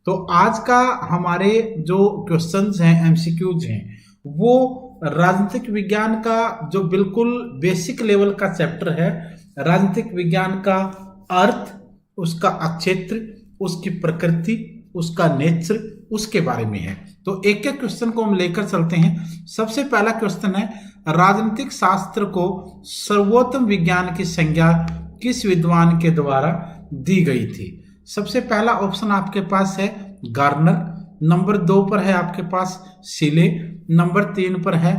तो आज का हमारे जो क्वेश्चंस हैं, एमसीक्यूज हैं, वो राजनीतिक विज्ञान का जो बिल्कुल बेसिक लेवल का चैप्टर है, राजनीतिक विज्ञान का अर्थ, उसका अक्षेत्र, उसकी प्रकृति, उसका नेचर, उसके बारे में है। तो एक एक क्वेश्चन को हम लेकर चलते हैं। सबसे पहला क्वेश्चन है, राजनीतिक शास्त्र को सर्वोत्तम विज्ञान की संज्ञा किस विद्वान के द्वारा दी गई थी? सबसे पहला ऑप्शन आपके पास है गार्नर, नंबर 2 पर है आपके पास सिले, नंबर 3 पर है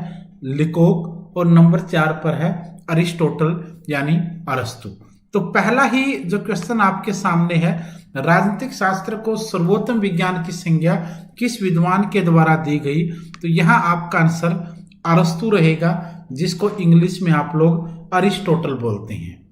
लिकोक और नंबर 4 पर है अरिस्टोटल यानी अरस्तु। तो पहला ही जो क्वेश्चन आपके सामने है, राजनीतिक शास्त्र को सर्वोत्तम विज्ञान की संज्ञा किस विद्वान के द्वारा दी गई? तो यहाँ आपका आंसर अरस्तु रहेगा, जिसको इंग्लिश में आप लोग अरिस्टोटल बोलते हैं।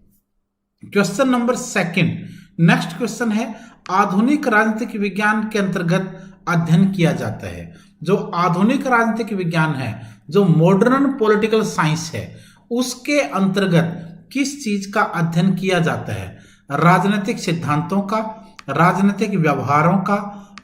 क्वेश्चन नंबर 2, नेक्स्ट क्वेश्चन है, आधुनिक राजनीतिक विज्ञान के अंतर्गत अध्ययन किया जाता है। जो आधुनिक राजनीतिक विज्ञान है, जो मॉडर्न पॉलिटिकल साइंस है, उसके अंतर्गत किस चीज का अध्ययन किया जाता है? राजनीतिक सिद्धांतों का, राजनीतिक व्यवहारों का,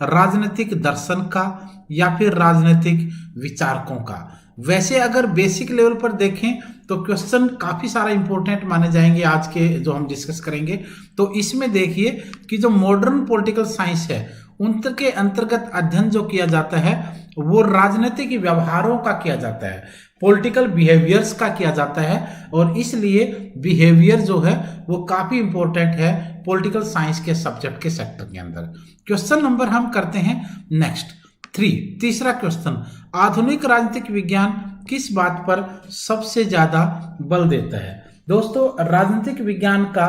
राजनीतिक दर्शन का, या फिर राजनीतिक विचारकों का। वैसे अगर बेसिक लेवल पर देखें तो क्वेश्चन काफी सारा इंपॉर्टेंट माने जाएंगे आज के जो हम डिस्कस करेंगे। तो इसमें देखिए कि जो मॉडर्न पॉलिटिकल साइंस है, उनके अंतर्गत अध्ययन जो किया जाता है वो राजनीतिक व्यवहारों का किया जाता है, पॉलिटिकल बिहेवियर्स का किया जाता है, और इसलिए बिहेवियर जो है वो काफी इंपॉर्टेंट है पॉलिटिकल साइंस के सब्जेक्ट के सेक्टर के अंदर। क्वेश्चन नंबर हम करते हैं नेक्स्ट 3, तीसरा क्वेश्चन, आधुनिक राजनीतिक विज्ञान किस बात पर सबसे ज्यादा बल देता है? दोस्तों, राजनीतिक विज्ञान का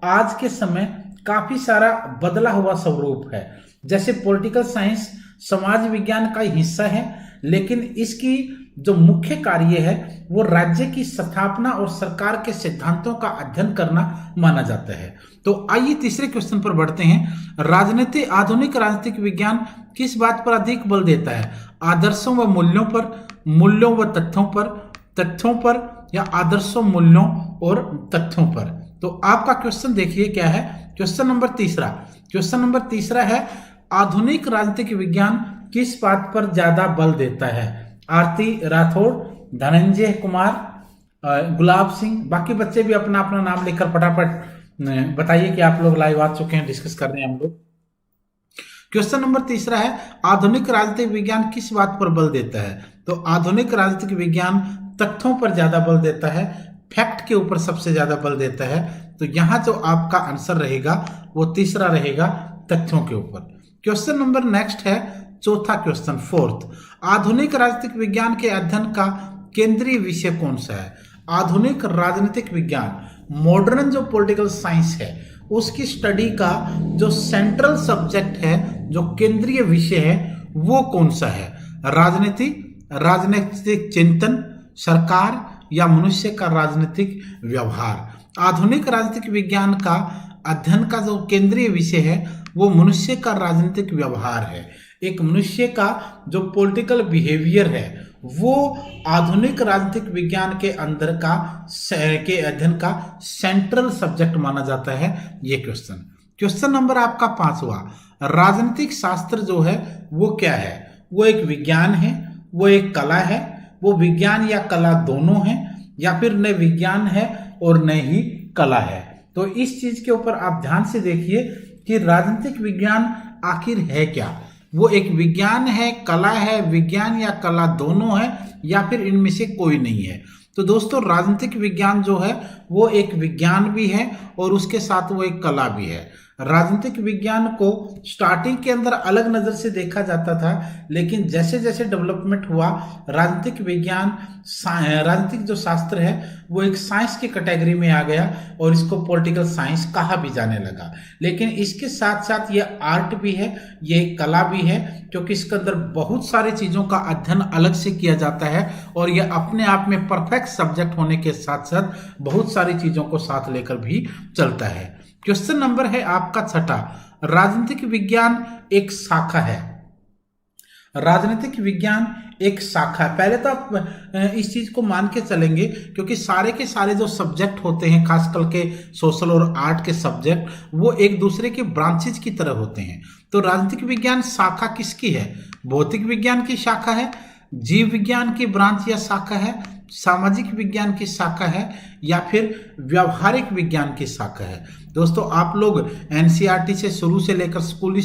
आज के समय काफी सारा बदला हुआ स्वरूप है। जैसे पॉलिटिकल साइंस समाज विज्ञान का हिस्सा है, लेकिन इसकी जो मुख्य कार्य है वो राज्य की स्थापना और सरकार के सिद्धांतों का अध्ययन करना माना जाता है। तो आइए तीसरे क्वेश्चन पर बढ़ते हैं। आधुनिक राजनीतिक विज्ञान किस बात पर अधिक बल देता है? आदर्शों व मूल्यों पर, मूल्यों व तथ्यों पर या आदर्शों, मूल्यों और तथ्यों पर? तो आपका क्वेश्चन देखिए क्या है। क्वेश्चन नंबर तीसरा है, आधुनिक राजनीतिक विज्ञान किस बात पर ज्यादा बल देता है? आरती राठौड़, धनंजय कुमार, गुलाब सिंह, बाकी बच्चे भी अपना अपना नाम लिखकर फटाफट बताइए कि आप लोग लाइव आ चुके हैं, डिस्कस कर रहे हैं हम लोग। क्वेश्चन नंबर तीसरा है, आधुनिक राजनीतिक विज्ञान किस बात पर बल देता है? तो आधुनिक राजनीतिक विज्ञान तथ्यों पर ज्यादा बल देता है, फैक्ट के ऊपर सबसे ज्यादा बल देता है। तो यहाँ जो आपका आंसर रहेगा वो तीसरा रहेगा, तथ्यों के ऊपर। क्वेश्चन नंबर नेक्स्ट है चौथा क्वेश्चन 4th, आधुनिक राजनीतिक विज्ञान के अध्ययन का केंद्रीय विषय कौन सा है? आधुनिक राजनीतिक विज्ञान, मॉडर्न जो पॉलिटिकल साइंस है, उसकी स्टडी का जो सेंट्रल सब्जेक्ट है, जो केंद्रीय विषय है, वो कौन सा है? राजनीतिक चिंतन, सरकार या मनुष्य का राजनीतिक व्यवहार? आधुनिक राजनीतिक विज्ञान का अध्ययन का जो केंद्रीय विषय है वो मनुष्य का राजनीतिक व्यवहार है। एक मनुष्य का जो पॉलिटिकल बिहेवियर है वो आधुनिक राजनीतिक विज्ञान के अंदर का के अध्ययन का सेंट्रल सब्जेक्ट माना जाता है ये क्वेश्चन नंबर आपका 5वां, राजनीतिक शास्त्र जो है वो क्या है? वो एक विज्ञान है, वो एक कला है, वो विज्ञान या कला दोनों है, या फिर न विज्ञान है और न ही कला है? तो इस चीज के ऊपर आप ध्यान से देखिए कि राजनीतिक विज्ञान आखिर है क्या? वो एक विज्ञान है, कला है, विज्ञान या कला दोनों है, या फिर इनमें से कोई नहीं है? तो दोस्तों, राजनीतिक विज्ञान जो है वो एक विज्ञान भी है और उसके साथ वो एक कला भी है। राजनीतिक विज्ञान को स्टार्टिंग के अंदर अलग नजर से देखा जाता था, लेकिन जैसे जैसे डेवलपमेंट हुआ, राजनीतिक विज्ञान, राजनीतिक जो शास्त्र है वो एक साइंस की कैटेगरी में आ गया और इसको पॉलिटिकल साइंस कहा भी जाने लगा। लेकिन इसके साथ साथ ये आर्ट भी है, ये कला भी है, क्योंकि इसके अंदर बहुत सारी चीजों का अध्ययन अलग से किया जाता है और ये अपने आप में परफेक्ट सब्जेक्ट होने के साथ साथ बहुत सारी चीजों को साथ लेकर भी चलता है। क्वेश्चन नंबर है आपका 6, राजनीतिक विज्ञान एक शाखा है। राजनीतिक विज्ञान एक शाखा है। पहले तो आप इस चीज को मान के चलेंगे, क्योंकि सारे के सारे जो सब्जेक्ट होते हैं, खासकर के सोशल और आर्ट के सब्जेक्ट, वो एक दूसरे के ब्रांचेज की तरह होते हैं। तो राजनीतिक विज्ञान शाखा किसकी है? भौतिक विज्ञान की शाखा है, जीव विज्ञान की ब्रांच या शाखा है, सामाजिक विज्ञान की शाखा है, या फिर व्यावहारिक विज्ञान की शाखा है। दोस्तों, आप लोग एनसीईआरटी से शुरू से लेकर स्कूल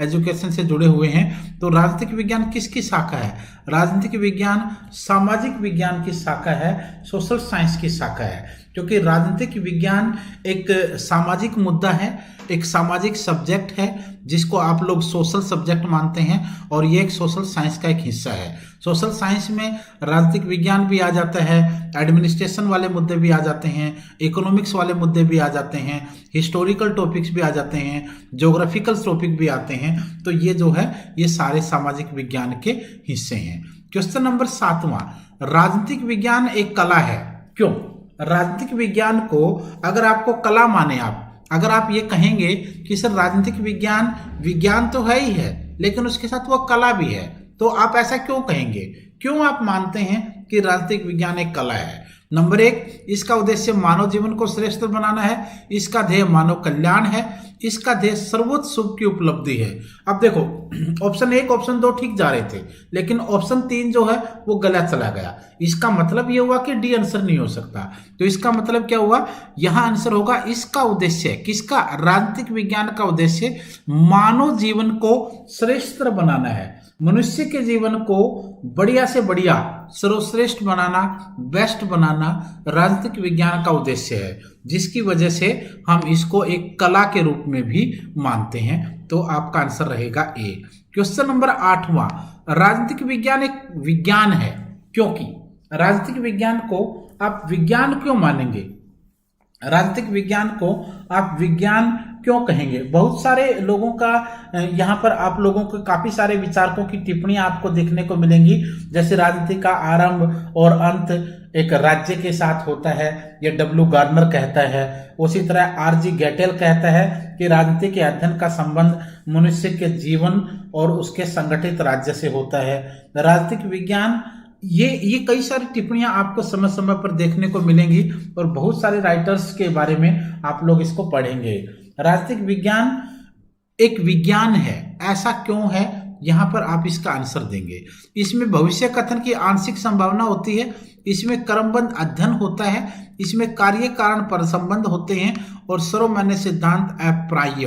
एजुकेशन से जुड़े हुए हैं, तो राजनीतिक विज्ञान किसकी शाखा है? राजनीतिक विज्ञान सामाजिक विज्ञान की शाखा है, सोशल साइंस की शाखा है। क्योंकि राजनीतिक विज्ञान एक सामाजिक मुद्दा है, एक सामाजिक सब्जेक्ट है, जिसको आप लोग सोशल सब्जेक्ट मानते हैं, और ये एक सोशल साइंस का एक हिस्सा है। सोशल साइंस में राजनीतिक विज्ञान भी आ जाता है, एडमिनिस्ट्रेशन वाले मुद्दे भी आ जाते हैं, इकोनॉमिक्स वाले मुद्दे भी आ जाते हैं, हिस्टोरिकल टॉपिक्स भी आ जाते हैं, ज्योग्राफिकल टॉपिक भी आते हैं। तो ये जो है, ये सारे सामाजिक विज्ञान के हिस्से हैं। क्वेश्चन नंबर 7वां, राजनीतिक विज्ञान एक कला है, क्यों? राजनीतिक विज्ञान को अगर आपको कला माने, अगर आप ये कहेंगे कि सर राजनीतिक विज्ञान विज्ञान तो है ही है, लेकिन उसके साथ वो कला भी है, तो आप ऐसा क्यों कहेंगे? क्यों आप मानते हैं कि राजनीतिक विज्ञान एक कला है? नंबर 1, इसका उद्देश्य मानव जीवन को श्रेष्ठ बनाना है, इसका ध्येय मानव कल्याण है, इसका ध्येय सर्वोच्च सुख की उपलब्धि है। अब देखो, ऑप्शन 1 ऑप्शन 2 ठीक जा रहे थे, लेकिन ऑप्शन 3 जो है वो गलत चला गया। इसका मतलब ये हुआ कि डी आंसर नहीं हो सकता। तो इसका मतलब क्या हुआ? यहां आंसर होगा इसका उद्देश्य, किसका? राजनीतिक विज्ञान का उद्देश्य मानव जीवन को श्रेष्ठ बनाना है, मनुष्य के जीवन को बढ़िया से बढ़िया, सर्वश्रेष्ठ बनाना, बेस्ट बनाना राजनीतिक विज्ञान का उद्देश्य है, जिसकी वजह से हम इसको एक कला के रूप में भी मानते हैं। तो आपका आंसर रहेगा ए। क्वेश्चन नंबर 8वां, राजनीतिक विज्ञान एक विज्ञान है, क्योंकि राजनीतिक विज्ञान को आप विज्ञान क्यों मानेंगे? राजनीतिक विज्ञान को आप विज्ञान क्यों कहेंगे? बहुत सारे लोगों का यहाँ पर आप लोगों को काफी सारे विचारकों की टिप्पणियां आपको देखने को मिलेंगी, जैसे राजनीति का आरंभ और अंत एक राज्य के साथ होता है, ये डब्ल्यू गार्नर कहता है। उसी तरह आरजी गेटेल कहता है कि राजनीति के अध्ययन का संबंध मनुष्य के जीवन और उसके संगठित राज्य से होता है। राजनीतिक विज्ञान, ये कई सारी टिप्पणियां आपको समय समय पर देखने को मिलेंगी, और बहुत सारे राइटर्स के बारे में आप लोग इसको पढ़ेंगे। राजनीतिक विज्ञान एक विज्ञान है, ऐसा क्यों है? यहां पर आप इसका आंसर देंगे। इसमें भविष्य कथन की आंशिक संभावना होती है, इसमें क्रमबद्ध अध्ययन होता है, इसमें कार्य कारण पर संबंध होते हैं, और सर्वमान्य सिद्धांत अप्राप्य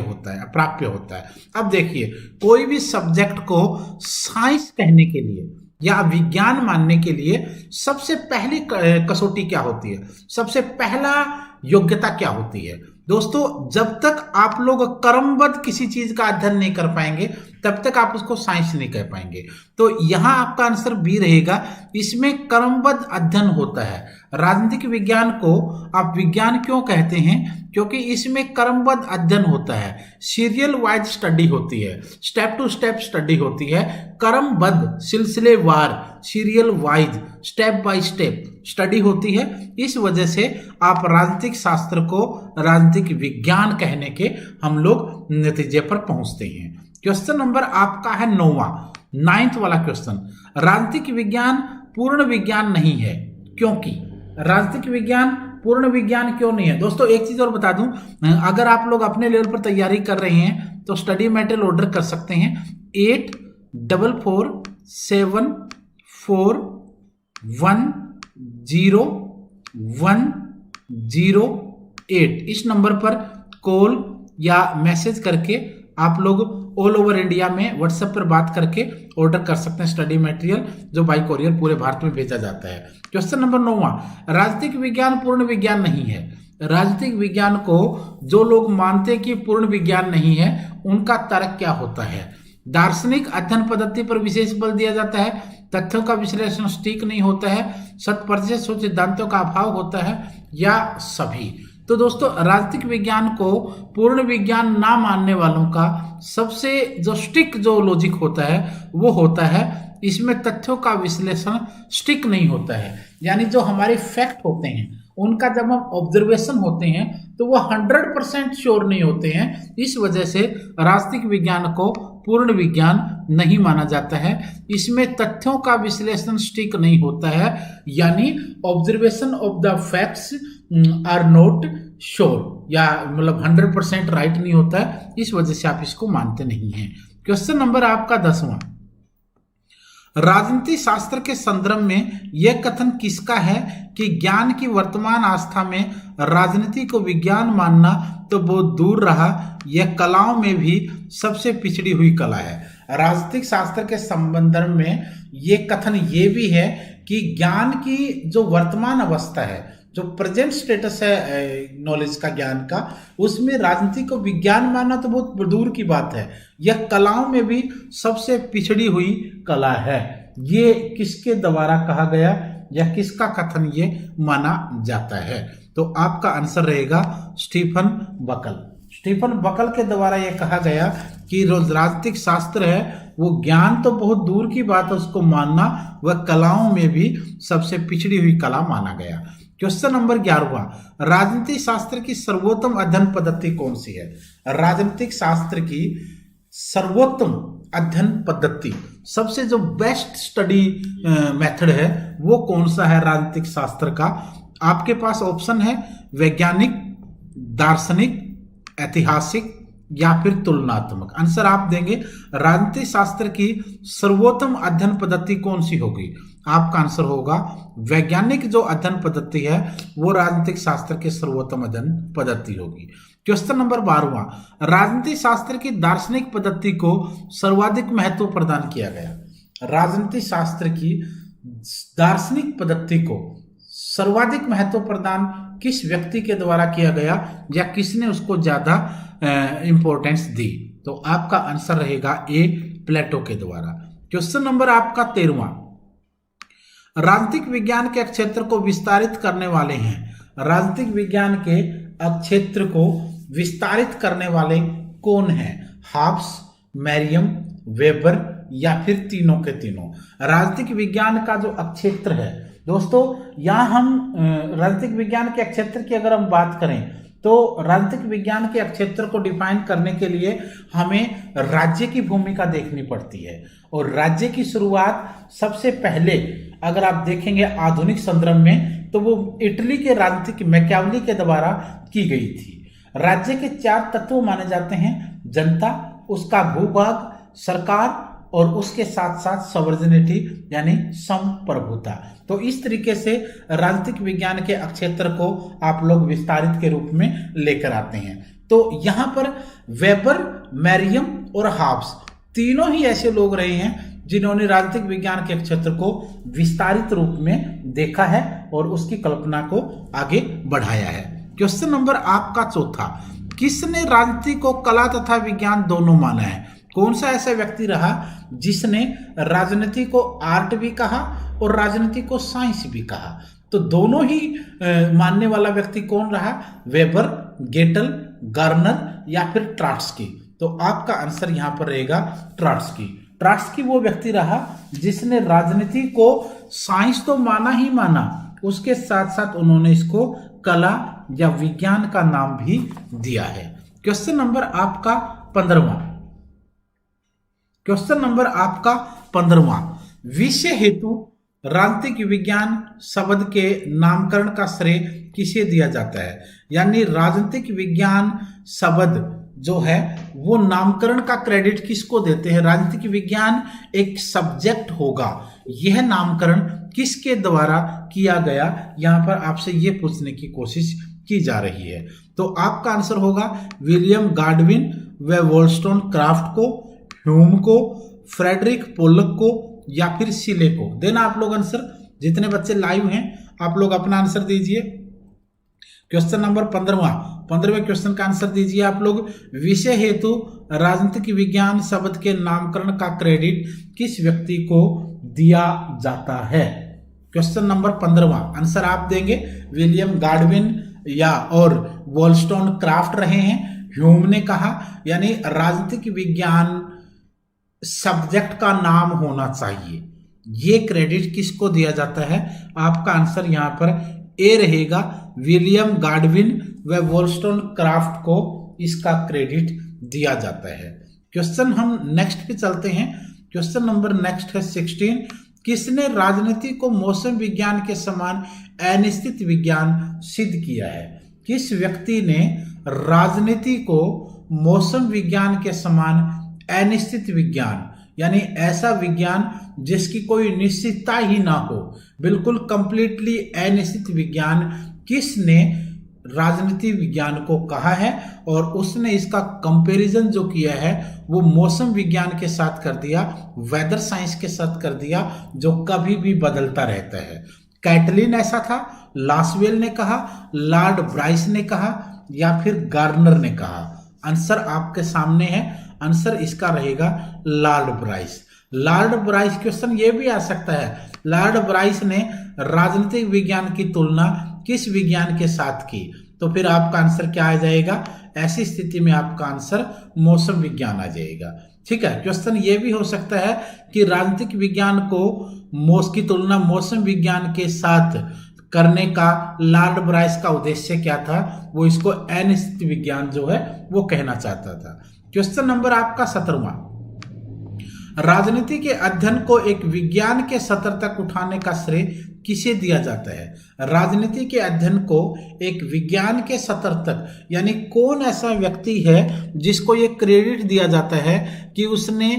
होता है। अब देखिए, कोई भी सब्जेक्ट को साइंस कहने के लिए या विज्ञान मानने के लिए सबसे पहली कसौटी क्या होती है? सबसे पहला योग्यता क्या होती है? दोस्तों, जब तक आप लोग क्रमबद्ध किसी चीज का अध्ययन नहीं कर पाएंगे, तब तक आप उसको साइंस नहीं कह पाएंगे। तो यहां आपका आंसर बी रहेगा, इसमें क्रमबद्ध अध्ययन होता है। राजनीतिक विज्ञान को आप विज्ञान क्यों कहते हैं? क्योंकि इसमें क्रमबद्ध अध्ययन होता है, सीरियल वाइज स्टडी होती है, स्टेप टू स्टेप स्टडी होती है, क्रमबद्ध, सिलसिलेवार, serial wise, step by step study होती है। इस वजह से आप राजनीतिक शास्त्र को राजनीतिक विज्ञान कहने के हम लोग नतीजे पर पहुंचते हैं। क्वेश्चन नंबर आपका है 9वां वाला क्वेश्चन, राजनीतिक विज्ञान पूर्ण विज्ञान नहीं है, क्योंकि? राजनीतिक विज्ञान पूर्ण विज्ञान क्यों नहीं है? दोस्तों, एक चीज और बता दूं, अगर आप लोग अपने लेवल पर तैयारी कर रहे हैं तो स्टडी मटेरियल ऑर्डर कर सकते हैं 8447410108 इस नंबर पर कॉल या मैसेज करके आप लोग ऑल ओवर इंडिया में व्हाट्सएप पर बात करके ऑर्डर कर सकते हैं स्टडी मटेरियल, जो बाई कोरियर पूरे भारत में भेजा जाता है। क्वेश्चन नंबर 9वां, राजनीतिक विज्ञान पूर्ण विज्ञान नहीं है। राजनीतिक विज्ञान को जो लोग मानते हैं कि पूर्ण विज्ञान नहीं है, उनका तर्क क्या होता है? दार्शनिक अध्ययन पद्धति पर विशेष बल दिया जाता है, तथ्यों का विश्लेषण सटीक नहीं होता है, 100% सिद्धांतों का अभाव होता है, या सभी? तो दोस्तों, राजनीतिक विज्ञान को पूर्ण विज्ञान ना मानने वालों का सबसे जो स्टिक जो लॉजिक होता है वो होता है, इसमें तथ्यों का विश्लेषण स्टिक नहीं होता है। यानी जो हमारे फैक्ट होते हैं उनका जब हम ऑब्जर्वेशन होते हैं तो वो 100% श्योर नहीं होते हैं। इस वजह से राजनीतिक विज्ञान को पूर्ण विज्ञान नहीं माना जाता है। इसमें तथ्यों का विश्लेषण स्टिक नहीं होता है, यानी observation of the facts are not sure, या मतलब 100% राइट नहीं होता है, इस वजह से आप इसको मानते नहीं हैं। क्वेश्चन नंबर आपका 10वां, राजनीति शास्त्र के संदर्भ में यह कथन किसका है कि ज्ञान की वर्तमान आस्था में राजनीति को विज्ञान मानना तो बहुत दूर रहा, यह कलाओं में भी सबसे पिछड़ी हुई कला है। राजनीतिक शास्त्र के संदर्भ में यह कथन ये भी है कि ज्ञान की जो वर्तमान अवस्था है, जो प्रेजेंट स्टेटस है नॉलेज का, ज्ञान का, उसमें राजनीति को विज्ञान मानना तो बहुत दूर की बात है, यह कलाओं में भी सबसे पिछड़ी हुई कला है। ये किसके द्वारा कहा गया या किसका कथन ये माना जाता है? तो आपका आंसर रहेगा स्टीफन बकल। स्टीफन बकल के द्वारा यह कहा गया कि राजनीतिक शास्त्र है वो ज्ञान तो बहुत दूर की बात है, उसको मानना वह कलाओं में भी सबसे पिछड़ी हुई कला माना गया। क्वेश्चन नंबर 11वां, राजनीतिक शास्त्र की सर्वोत्तम अध्ययन पद्धति कौन सी है? राजनीतिक शास्त्र की सर्वोत्तम अध्ययन पद्धति, सबसे जो बेस्ट स्टडी मेथड है वो कौन सा है राजनीतिक शास्त्र का? आपके पास ऑप्शन है वैज्ञानिक, दार्शनिक, ऐतिहासिक या फिर तुलनात्मक। आंसर आप देंगे राजनीतिक शास्त्र की सर्वोत्तम अध्ययन पद्धति कौन सी होगी? आपका आंसर होगा वैज्ञानिक। जो अध्ययन पद्धति है वो राजनीतिक शास्त्र की सर्वोत्तम अध्ययन पद्धति होगी। क्वेश्चन नंबर 12वां, राजनीतिक शास्त्र की दार्शनिक पद्धति को सर्वाधिक महत्व प्रदान किया गया। राजनीतिक शास्त्र की दार्शनिक पद्धति को सर्वाधिक महत्व प्रदान किस व्यक्ति के द्वारा किया गया या किसने उसको ज्यादा इंपॉर्टेंस दी? तो आपका आंसर रहेगा ए, प्लेटो के द्वारा। क्वेश्चन नंबर आपका 13वां, राजनीतिक विज्ञान के क्षेत्र को विस्तारित करने वाले हैं। राजनीतिक विज्ञान के क्षेत्र को विस्तारित करने वाले कौन हैं? हॉब्स, मैरियम, वेबर या फिर तीनों के तीनों? राजनीतिक विज्ञान का जो क्षेत्र है दोस्तों, यहाँ हम राजनीतिक विज्ञान के क्षेत्र की अगर हम बात करें तो राजनीतिक विज्ञान के क्षेत्र को डिफाइन करने के लिए हमें राज्य की भूमिका देखनी पड़ती है, और राज्य की शुरुआत सबसे पहले अगर आप देखेंगे आधुनिक संदर्भ में तो वो इटली के राजनीतिक मैकियावेली के द्वारा की गई थी। राज्य के 4 तत्व माने जाते हैं: जनता, उसका भूभाग, सरकार और उसके साथ साथ सॉवरेनिटी यानी संप्रभुता। तो इस तरीके से राजनीतिक विज्ञान के क्षेत्र को आप लोग विस्तारित के रूप में लेकर आते हैं। तो यहाँ पर वेबर, मैरियम और हॉब्स तीनों ही ऐसे लोग रहे हैं जिन्होंने राजनीतिक विज्ञान के क्षेत्र को विस्तारित रूप में देखा है और उसकी कल्पना को आगे बढ़ाया है। क्वेश्चन नंबर आपका 4था, किसने राजनीति को कला तथा विज्ञान दोनों माना है? कौन सा ऐसा व्यक्ति रहा जिसने राजनीति को आर्ट भी कहा और राजनीति को साइंस भी कहा? तो दोनों ही मानने वाला व्यक्ति कौन रहा? वेबर, गेटल, गार्नर या फिर ट्रॉट्स्की? तो आपका आंसर यहां पर रहेगा ट्रॉट्स्की। ट्रॉट्स्की वो व्यक्ति रहा जिसने राजनीति को साइंस तो माना ही माना, उसके साथ साथ उन्होंने इसको कला या विज्ञान का नाम भी दिया है। क्वेश्चन नंबर आपका 15वां, क्वेश्चन नंबर आपका 15वां, विषय हेतु राजनीतिक विज्ञान शब्द के नामकरण का श्रेय किसे दिया जाता है? यानी राजनीतिक विज्ञान शब्द जो है वो नामकरण का क्रेडिट किसको देते हैं? राजनीतिक विज्ञान एक सब्जेक्ट होगा, यह नामकरण किसके द्वारा किया गया? यहां पर आपसे यह पूछने की कोशिश की जा रही है। तो आपका आंसर होगा विलियम गाडविन व वॉलस्टोनक्राफ्ट को, ह्यूम को, फ्रेडरिक पोलक को या फिर सीले को? देना आप लोग आंसर। जितने बच्चे लाइव हैं आप लोग अपना आंसर दीजिए। क्वेश्चन नंबर 15वें क्वेश्चन का आंसर दीजिए आप लोग। विषय हेतु राजनीतिक विज्ञान शब्द के नामकरण का क्रेडिट किस व्यक्ति को दिया जाता है? क्वेश्चन नंबर 15वां आंसर आप देंगे विलियम गाडविन या और वॉलस्टोनक्राफ्ट रहे हैं। ह्यूम ने कहा, यानी राजनीतिक विज्ञान सब्जेक्ट का नाम होना चाहिए, ये क्रेडिट किसको दिया जाता है? आपका आंसर यहां पर ए रहेगा, विलियम गाडविन व वॉलस्टोनक्राफ्ट को इसका क्रेडिट दिया जाता है। क्वेश्चन हम नेक्स्ट पे चलते हैं। क्वेश्चन नंबर नेक्स्ट है 16, किसने राजनीति को मौसम विज्ञान के समान अनिश्चित विज्ञान सिद्ध किया है? किस व्यक्ति ने राजनीति को मौसम विज्ञान के समान अनिश्चित विज्ञान, यानी ऐसा विज्ञान जिसकी कोई निश्चितता ही ना हो, बिल्कुल कंप्लीटली अनिश्चित विज्ञान किसने राजनीति विज्ञान को कहा है? और उसने इसका कंपैरिजन जो किया है वो मौसम विज्ञान के साथ कर दिया, वेदर साइंस के साथ कर दिया, जो कभी भी बदलता रहता है। कैटलिन ऐसा था, लासवेल ने कहा, लॉर्ड ब्राइस ने कहा, या फिर गार्नर ने कहा? आंसर आपके सामने है, आंसर इसका रहेगा Lord Bryce. Lord Bryce, question ये भी आ सकता है, लॉर्ड ब्राइस ने राजनीतिक विज्ञान की तुलना किस विज्ञान के साथ की? तो फिर आपका आंसर क्या आ जाएगा? ऐसी स्थिति में आपका आंसर मौसम विज्ञान आ जाएगा। ठीक है, क्वेश्चन ये भी हो सकता है कि राजनीतिक विज्ञान को की तुलना मौसम विज्ञान के साथ करने का लॉर्ड ब्राइस का उद्देश्य क्या था? वो इसको अनिश्चित विज्ञान जो है वो कहना चाहता था। क्वेश्चन नंबर आपका 17वां, राजनीति के अध्ययन को एक विज्ञान के स्तर तक उठाने का श्रेय किसे दिया जाता है? राजनीति के अध्ययन को एक विज्ञान के स्तर तक, यानी कौन ऐसा व्यक्ति है जिसको ये क्रेडिट दिया जाता है कि उसने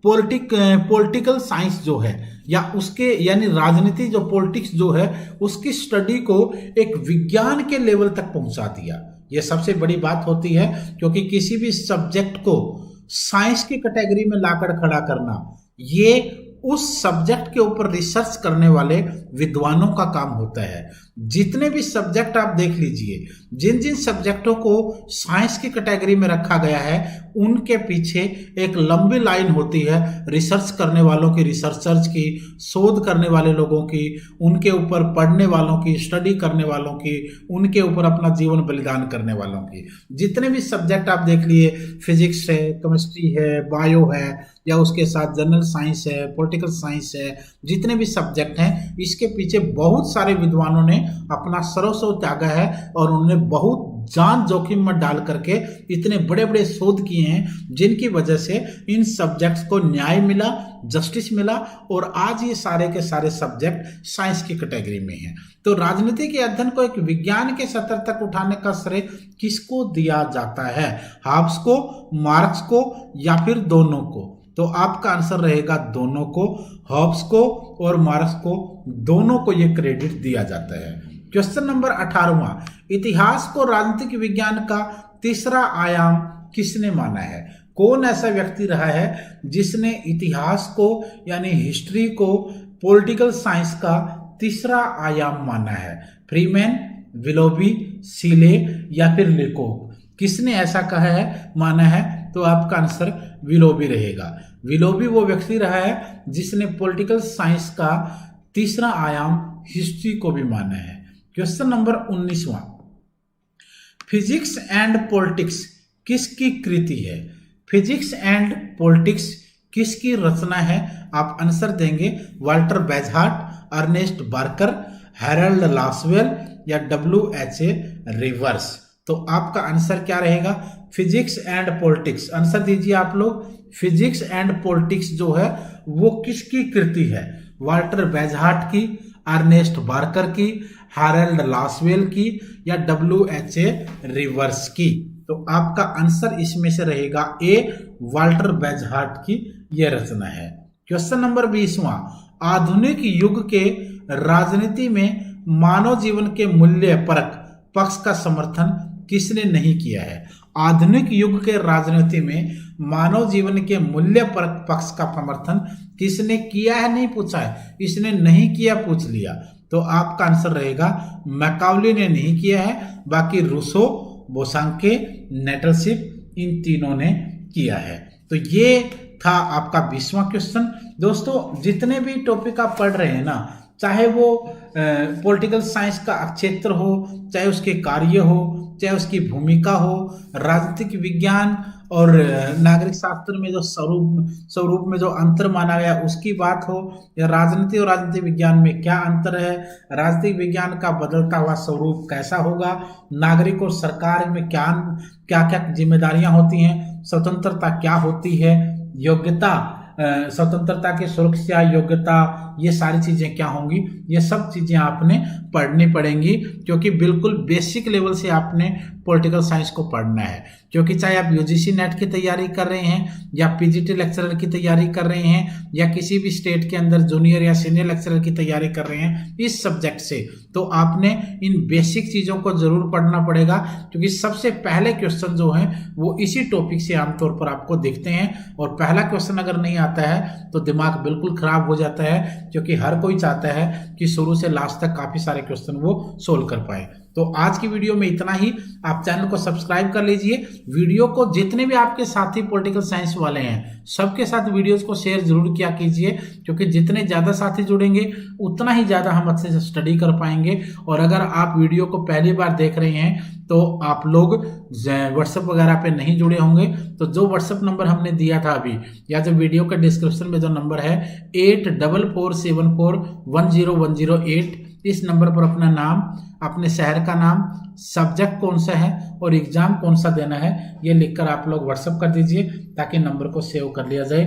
पॉलिटिकल साइंस जो है या उसके यानी राजनीति जो पॉलिटिक्स जो है उसकी स्टडी को एक विज्ञान के लेवल तक पहुंचा दिया। यह सबसे बड़ी बात होती है, क्योंकि किसी भी सब्जेक्ट को साइंस की कैटेगरी में लाकर खड़ा करना, ये उस सब्जेक्ट के ऊपर रिसर्च करने वाले विद्वानों का काम होता है। जितने भी सब्जेक्ट आप देख लीजिए, जिन जिन सब्जेक्टों को साइंस की कैटेगरी में रखा गया है उनके पीछे एक लंबी लाइन होती है रिसर्च करने वालों की, रिसर्चर्स की, शोध करने वाले लोगों की, उनके ऊपर पढ़ने वालों की, स्टडी करने वालों की, उनके ऊपर अपना जीवन बलिदान करने वालों की। जितने भी सब्जेक्ट आप देख लिए, फिजिक्स है, केमिस्ट्री है, बायो है, या उसके साथ जनरल साइंस है, पॉलिटिकल साइंस है, जितने भी सब्जेक्ट हैं इसके पीछे बहुत सारे विद्वानों ने अपना सर्वस्व त्यागा है और उन्होंने बहुत जान जोखिम में डाल करके इतने बड़े बड़े शोध किए हैं, जिनकी वजह से इन सब्जेक्ट्स को न्याय मिला, जस्टिस मिला, और आज ये सारे के सारे सब्जेक्ट साइंस की कैटेगरी में हैं। तो राजनीति के अध्ययन को एक विज्ञान के स्तर तक उठाने का श्रेय किसको दिया जाता है? हॉब्स को, मार्क्स को, या फिर दोनों को? तो आपका आंसर रहेगा दोनों को, हॉब्स को और मार्क्स को, दोनों को ये क्रेडिट दिया जाता है। क्वेश्चन नंबर 18वां, इतिहास को राजनीतिक विज्ञान का तीसरा आयाम किसने माना है? कौन ऐसा व्यक्ति रहा है जिसने इतिहास को यानी हिस्ट्री को पॉलिटिकल साइंस का तीसरा आयाम माना है? फ्रीमैन, विलोबी, सीले, या फिर लेकोक? किसने ऐसा कहा है, माना है? तो आपका आंसर विलोबी रहेगा। विलोबी वो व्यक्ति रहा है जिसने पॉलिटिकल साइंस का तीसरा आयाम हिस्ट्री को भी माना है। क्वेश्चन नंबर 19वां, फिजिक्स एंड पॉलिटिक्स किसकी कृति है? फिजिक्स एंड पॉलिटिक्स किसकी रचना है? आप आंसर देंगे Walter Bagehot, Ernest Barker, Harold Lasswell, या W.H.A. रिवर्स? तो आपका आंसर क्या रहेगा? Physics and politics. आंसर दीजिए आप लोग। फिजिक्स एंड पॉलिटिक्स जो है वो किसकी कृति है? वाल्टर बेजहार्ट की, अर्नेस्ट बार्कर की, हैरल्ड लासवेल की, या W.H.A. रिवर्स की? तो आपका आंसर इसमें से रहेगा ए, वाल्टर बेजहार्ट की यह रचना है। क्वेश्चन नंबर 20वां, आधुनिक युग के राजनीति में मानव जीवन के मूल्य परक पक्ष का समर्थन किसने नहीं किया है? आधुनिक युग के राजनीति में मानव जीवन के मूल्य परक पक्ष का समर्थन किसने किया है नहीं पूछा है, इसने नहीं किया पूछ लिया। तो आपका आंसर रहेगा मैकाउली ने नहीं किया है, बाकी रूसो, बोसांके, नेटलशिप, इन तीनों ने किया है। तो ये था आपका 20वां क्वेश्चन। दोस्तों जितने भी टॉपिक आप पढ़ रहे हैं ना, चाहे वो पॉलिटिकल साइंस का क्षेत्र हो, चाहे उसके कार्य हो, चाहे उसकी भूमिका हो, राजनीतिक विज्ञान और नागरिक शास्त्र में जो स्वरूप में जो अंतर माना गया उसकी बात हो, या राजनीति और राजनीतिक विज्ञान में क्या अंतर है, राजनीतिक विज्ञान का बदलता हुआ स्वरूप कैसा होगा, नागरिक और सरकार में क्या क्या क्या जिम्मेदारियां होती हैं, स्वतंत्रता क्या होती है, योग्यता स्वतंत्रता की सुरक्षा, योग्यता, ये सारी चीजें क्या होंगी, ये सब चीजें आपने पढ़नी पड़ेंगी, क्योंकि बिल्कुल बेसिक लेवल से आपने पॉलिटिकल साइंस को पढ़ना है। क्योंकि चाहे आप यूजीसी नेट की तैयारी कर रहे हैं या पीजीटी लेक्चरर की तैयारी कर रहे हैं या किसी भी स्टेट के अंदर जूनियर या सीनियर लेक्चरर की तैयारी कर रहे हैं इस सब्जेक्ट से, तो आपने इन बेसिक चीजों को जरूर पढ़ना पड़ेगा, क्योंकि सबसे पहले क्वेश्चन जो हैं वो इसी टॉपिक से आमतौर पर आपको दिखते हैं। और पहला क्वेश्चन अगर नहीं आता है तो दिमाग बिल्कुल खराब हो जाता है, क्योंकि हर कोई चाहता है कि शुरू से लास्ट तक काफी सारे क्वेश्चन वो सोल्व कर पाए। तो आज की वीडियो में इतना ही। आप चैनल को सब्सक्राइब कर लीजिए, वीडियो को जितने भी आपके साथी पॉलिटिकल साइंस वाले हैं सबके साथ वीडियोस को शेयर जरूर किया कीजिए, क्योंकि जितने ज्यादा साथी जुड़ेंगे उतना ही ज्यादा हम अच्छे से स्टडी कर पाएंगे। और अगर आप वीडियो को पहली बार देख रहे हैं तो आप लोग व्हाट्सएप वगैरह पे नहीं जुड़े होंगे, तो जो व्हाट्सएप नंबर हमने दिया था अभी या जो वीडियो के डिस्क्रिप्शन में जो नंबर है 8447410108, इस नंबर पर अपना नाम, अपने शहर का नाम, सब्जेक्ट कौन सा है और एग्जाम कौन सा देना है ये लिखकर आप लोग व्हाट्सएप कर दीजिए, ताकि नंबर को सेव कर लिया जाए।